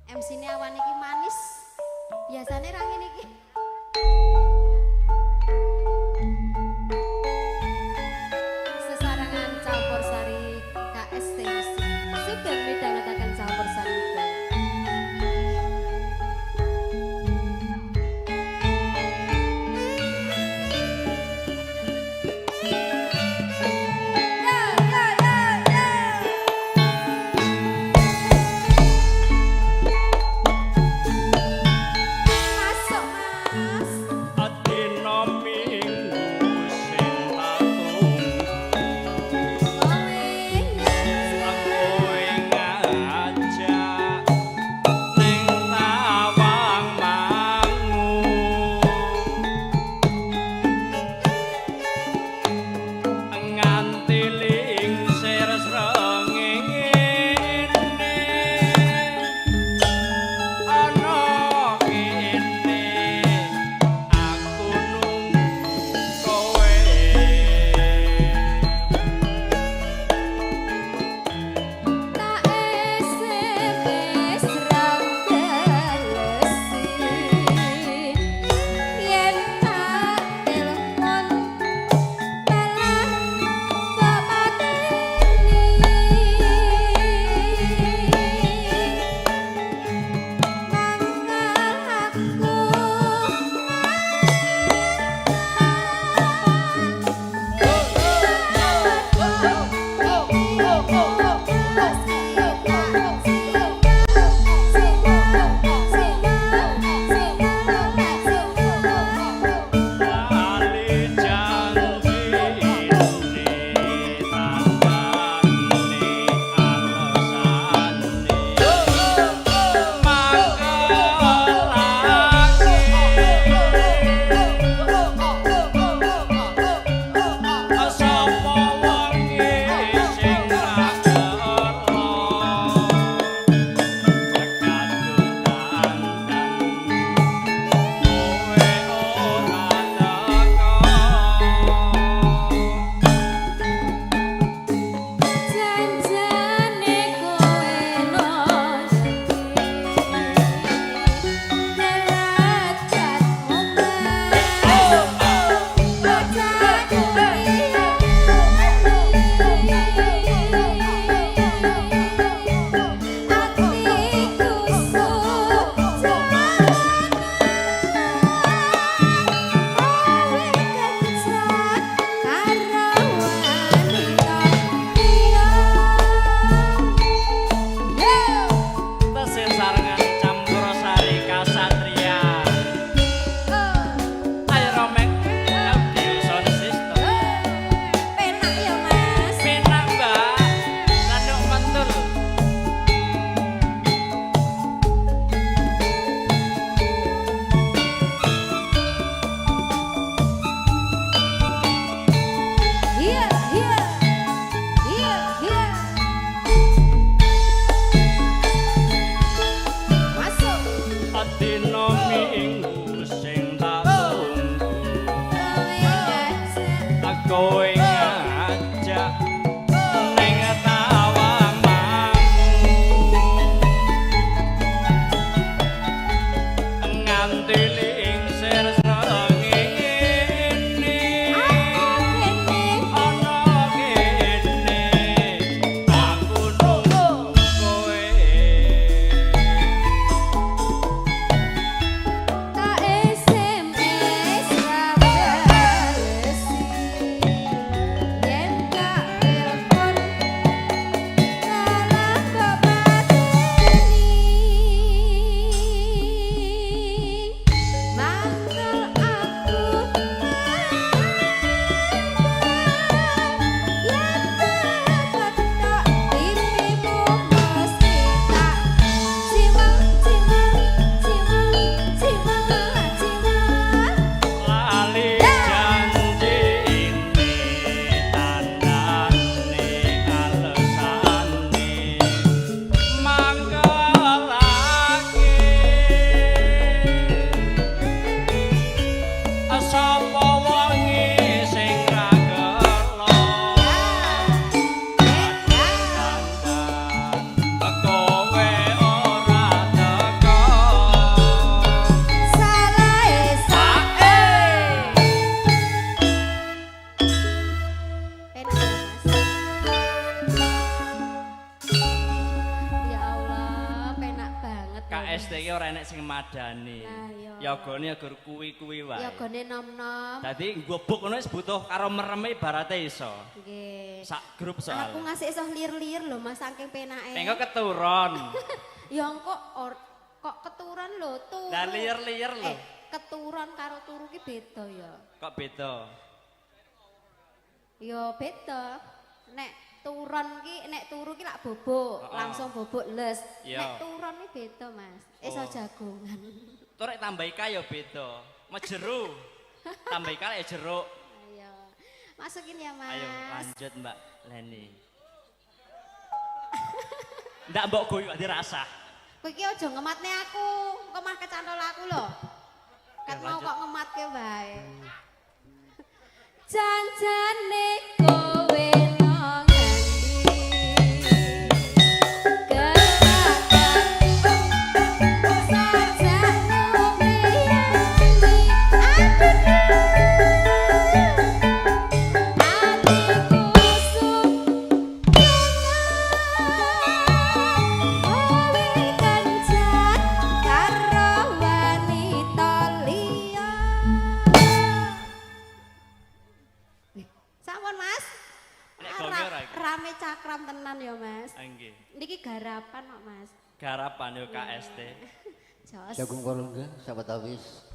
MC-ne awan iki manis. Biasane ra ngene iki. Sesarangan campur sari KST Musik. Sugeng midhangetaken campur sari. Masuk, Mas. KST iki ora enek sing madani. Yogane agur kuwi-kuwi wae. Yogane nom-nom. Dadi nggobok ngono wis butuh karo mereme ibarate iso. Nggih. Sak grup soal. Aku ngasih iso lir-lir lho Mas saking penake. Engko keturun. Ya kok keturunan lho, turu. Lah lir-lir lho. Keturunan karo turu ki beda ya. Kok beda? Ya beda. Nek turon ki nek turu ki lak bobok, langsung bobok les. Nek turon ki beda, Mas. Iso jagongan. Turek tambah ika ya beda. Mejeru. Tambah ika ya jeruk. Ayo. Masukin ya, Mas. Ayo lanjut Mbak Leni. Ndak mbok guyu dirasah. Kowe iki aja ngematne aku, kok mah kecantol aku lho. Ket mau kok ngematke wae. Janjane kowe nang rame cakram tenan ya Mas. Nggih. Niki garapan kok Mas. Garapan yo KST. Jos. Jagung kolongga, sahabat Awis.